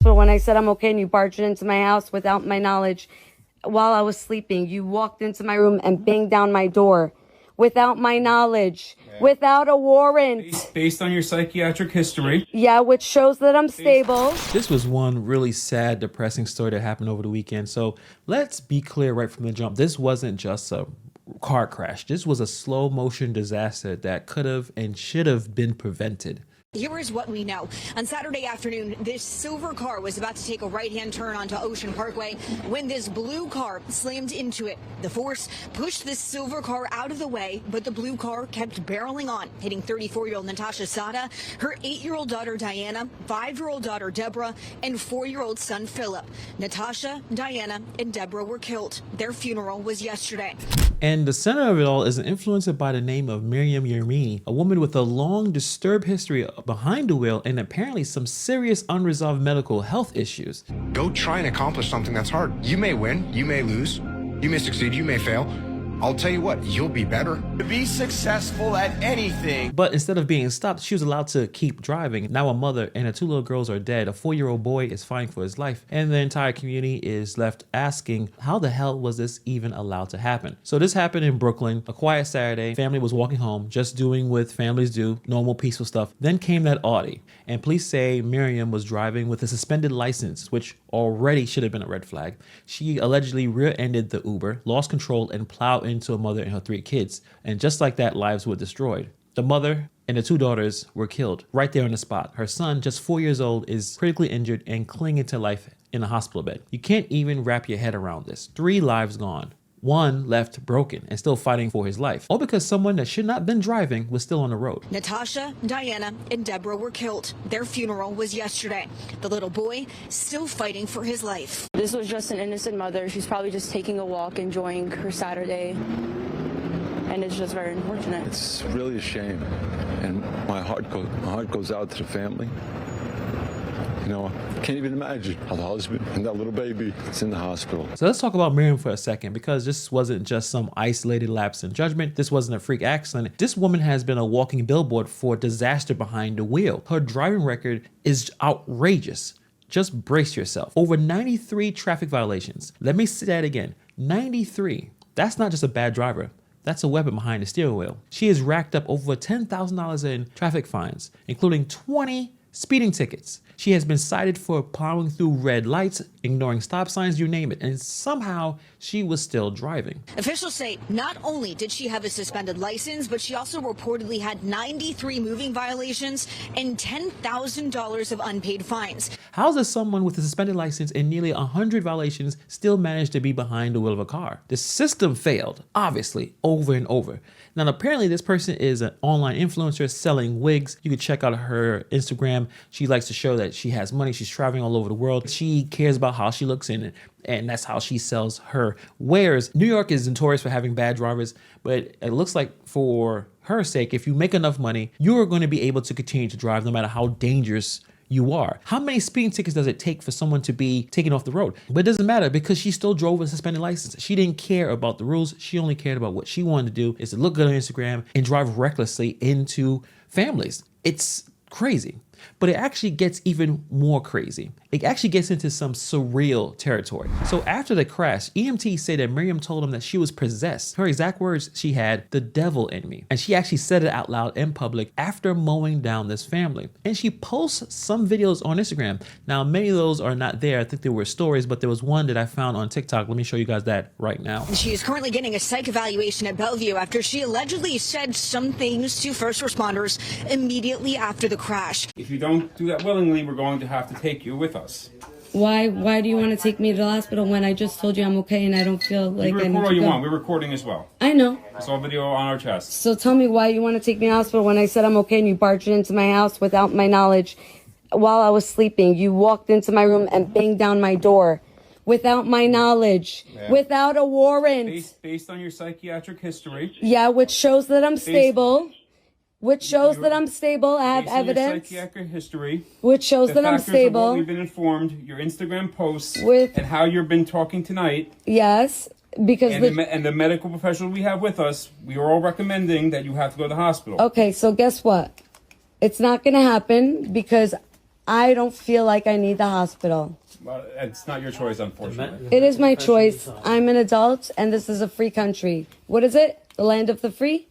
hospital when I said I'm okay and you barged into my house without my knowledge while I was sleeping. You walked into my room and banged down my door without my knowledge, without a warrant. Based on your psychiatric history. Yeah, which shows that I'm stable. This was one really sad, depressing story that happened over the weekend. So let's be clear right from the jump. This wasn't just a car crash. This was a slow motion disaster that could have and should have been prevented. Here is what we know. On Saturday afternoon, this silver car was about to take a right-hand turn onto Ocean Parkway when this blue car slammed into it. The force pushed this silver car out of the way, but the blue car kept barreling on, hitting 34-year-old Natasha Sada, her 8-year-old daughter Diana, 5-year-old daughter Deborah, and 4-year-old son Philip. Natasha, Diana, and Deborah were killed. Their funeral was yesterday. And the center of it all is an influencer by the name of Miriam Yermini, a woman with a long, disturbed history behind the wheel and apparently some serious unresolved medical health issues. Go try and accomplish something that's hard. You may win, you may lose, you may succeed, you may fail. I'll tell you what, you'll be better. To be successful at anything. But instead of being stopped, she was allowed to keep driving. Now a mother and her 2 little girls are dead. A 4-year-old boy is fighting for his life. And the entire community is left asking, how the hell was this even allowed to happen? So this happened in Brooklyn, a quiet Saturday. Family was walking home, just doing what families do, normal peaceful stuff. Then came that Audi. And police say Miriam was driving with a suspended license, which already should have been a red flag. She allegedly rear-ended the Uber, lost control, and plowed into a mother and her 3 kids. And just like that, lives were destroyed. The mother and the 2 daughters were killed right there on the spot. Her son, just 4 years old, is critically injured and clinging to life in a hospital bed. You can't even wrap your head around this. 3 lives gone. 1 left broken and still fighting for his life. All because someone that should not have been driving was still on the road. Natasha, Diana, and Deborah were killed. Their funeral was yesterday. The little boy still fighting for his life. This was just an innocent mother. She's probably just taking a walk, enjoying her Saturday. And it's just very unfortunate. It's really a shame. And my heart goes out to the family. You know, I can't even imagine how the husband and that little baby is in the hospital. So let's talk about Miriam for a second, because this wasn't just some isolated lapse in judgment. This wasn't a freak accident. This woman has been a walking billboard for disaster behind the wheel. Her driving record is outrageous. Just brace yourself. Over 93 traffic violations. Let me say that again. 93. That's not just a bad driver. That's a weapon behind the steering wheel. She has racked up over $10,000 in traffic fines, including 20 speeding tickets. She has been cited for plowing through red lights, ignoring stop signs, you name it, and somehow she was still driving. Officials say not only did she have a suspended license, but she also reportedly had 93 moving violations and $10,000 of unpaid fines. How does someone with a suspended license and nearly 100 violations still manage to be behind the wheel of a car? The system failed, obviously, over and over. Now, apparently this person is an online influencer selling wigs. You can check out her Instagram. She likes to show that she has money. She's traveling all over the world. She cares about how she looks in it, and that's how she sells her wares. New York is notorious for having bad drivers, but it looks like for her sake, if you make enough money, you are going to be able to continue to drive no matter how dangerous you are. How many speeding tickets does it take for someone to be taken off the road? But it doesn't matter, because she still drove with a suspended license. She didn't care about the rules. She only cared about what she wanted to do, is to look good on Instagram and drive recklessly into families. It's crazy. But it actually gets even more crazy. It actually gets into some surreal territory. So after the crash, EMTs say that Miriam told him that she was possessed. Her exact words, she had the devil in me. And she actually said it out loud in public after mowing down this family. And she posts some videos on Instagram. Now, many of those are not there. I think there were stories, but there was one that I found on TikTok. Let me show you guys that right now. She is currently getting a psych evaluation at Bellevue after she allegedly said some things to first responders immediately after the crash. If you don't do that willingly, we're going to have to take you with us. Why do you want to take me to the hospital when I just told you I'm okay and I don't feel like I need to go? You record all you want. We're recording as well. I know. It's all video on our chest. So tell me why you want to take me to the hospital when I said I'm okay and you barged into my house without my knowledge while I was sleeping. You walked into my room and banged down my door without my knowledge, without a warrant. Based on your psychiatric history. Yeah, which shows that I'm stable. Which shows that I'm stable. I have evidence. Your psychiatric history. Which shows that I'm stable. We've been informed. Your Instagram posts and how you've been talking tonight. Yes, because and the medical professional we have with us, we are all recommending that you have to go to the hospital. Okay, so guess what? It's not going to happen because I don't feel like I need the hospital. Well, it's not your choice, unfortunately. It is my choice. I'm an adult, and this is a free country. What is it? The land of the free?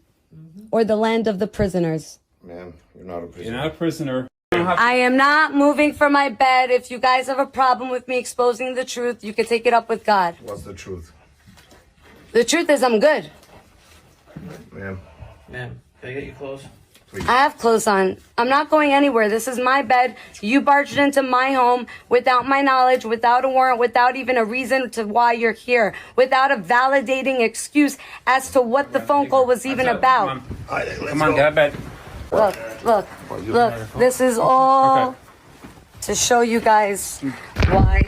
Or the land of the prisoners? Ma'am, you're not a prisoner. You're not a prisoner. I am not moving from my bed. If you guys have a problem with me exposing the truth, you can take it up with God. What's the truth? The truth is I'm good. Ma'am. Ma'am, can I get you clothes? Please. I have clothes on. I'm not going anywhere. This is my bed. You barged into my home without my knowledge, without a warrant, without even a reason to why you're here, without a validating excuse as to what the phone call was even about. Come on, get out of bed. Look. This is all to show you guys why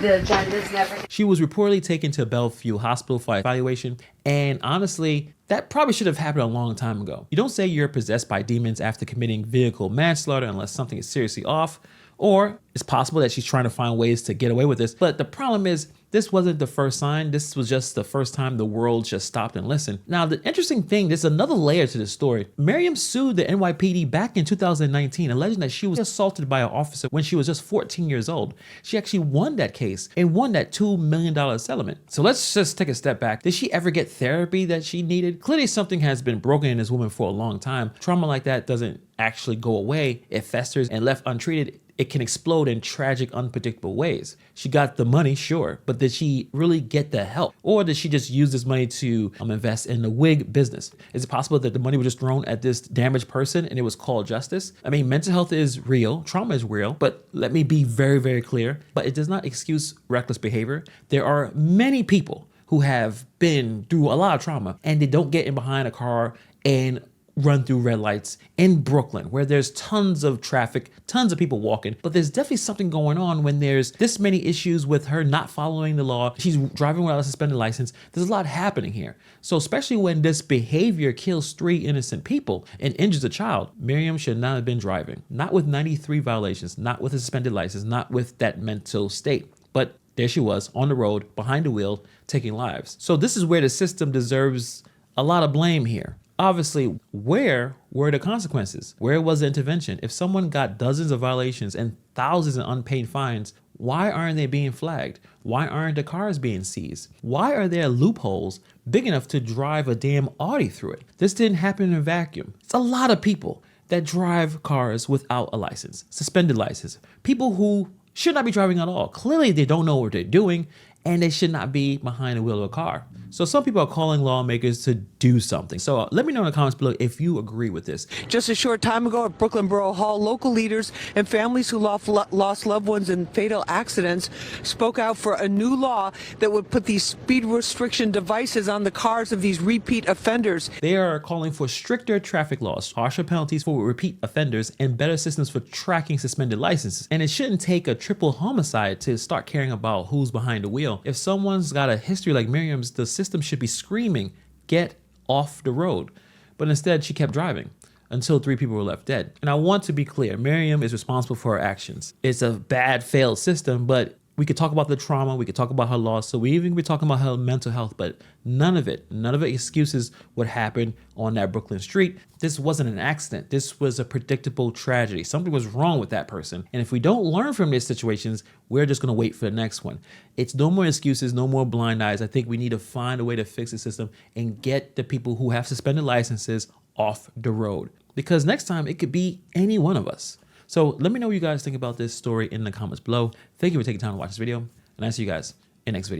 the agenda's never. She was reportedly taken to Bellevue Hospital for evaluation, and honestly, that probably should have happened a long time ago. You don't say you're possessed by demons after committing vehicle manslaughter unless something is seriously off, or it's possible that she's trying to find ways to get away with this. But the problem is, this wasn't the first sign. This was just the first time the world just stopped and listened. Now, the interesting thing, there's another layer to this story. Miriam sued the NYPD back in 2019, alleging that she was assaulted by an officer when she was just 14 years old. She actually won that case and won that $2 million settlement. So let's just take a step back. Did she ever get therapy that she needed? Clearly something has been broken in this woman for a long time. Trauma like that doesn't actually go away. It festers, and left untreated, it can explode in tragic, unpredictable ways. She got the money, sure, but did she really get the help? Or did she just use this money to invest in the wig business? Is it possible that the money was just thrown at this damaged person and it was called justice? I mean, mental health is real, trauma is real, but let me be very, very clear, but it does not excuse reckless behavior. There are many people who have been through a lot of trauma and they don't get in behind a car and run through red lights in Brooklyn, where there's tons of traffic, tons of people walking, but there's definitely something going on when there's this many issues with her not following the law. She's driving without a suspended license. There's a lot happening here. So especially when this behavior kills 3 innocent people and injures a child, Miriam should not have been driving. Not with 93 violations, not with a suspended license, not with that mental state. But there she was on the road, behind the wheel, taking lives. So this is where the system deserves a lot of blame here. Obviously, where were the consequences? Where was the intervention? If someone got dozens of violations and thousands of unpaid fines, why aren't they being flagged? Why aren't the cars being seized? Why are there loopholes big enough to drive a damn Audi through it? This didn't happen in a vacuum. It's a lot of people that drive cars without a license, suspended license. People who should not be driving at all. Clearly, they don't know what they're doing, and they should not be behind the wheel of a car. So some people are calling lawmakers to do something. So let me know in the comments below if you agree with this. Just a short time ago at Brooklyn Borough Hall, local leaders and families who lost loved ones in fatal accidents spoke out for a new law that would put these speed restriction devices on the cars of these repeat offenders. They are calling for stricter traffic laws, harsher penalties for repeat offenders, and better systems for tracking suspended licenses. And it shouldn't take a triple homicide to start caring about who's behind the wheel. If someone's got a history like Miriam's, the system should be screaming, get off the road. But instead, she kept driving until 3 people were left dead. And I want to be clear, Miriam is responsible for her actions. It's a bad, failed system, but we could talk about the trauma, we could talk about her loss, so we even be talking about her mental health, but none of it excuses what happened on that Brooklyn street. This wasn't an accident. This was a predictable tragedy. Something was wrong with that person. And if we don't learn from these situations, we're just gonna wait for the next one. It's no more excuses, no more blind eyes. I think we need to find a way to fix the system and get the people who have suspended licenses off the road. Because next time it could be any one of us. So let me know what you guys think about this story in the comments below. Thank you for taking time to watch this video, and I'll see you guys in the next video.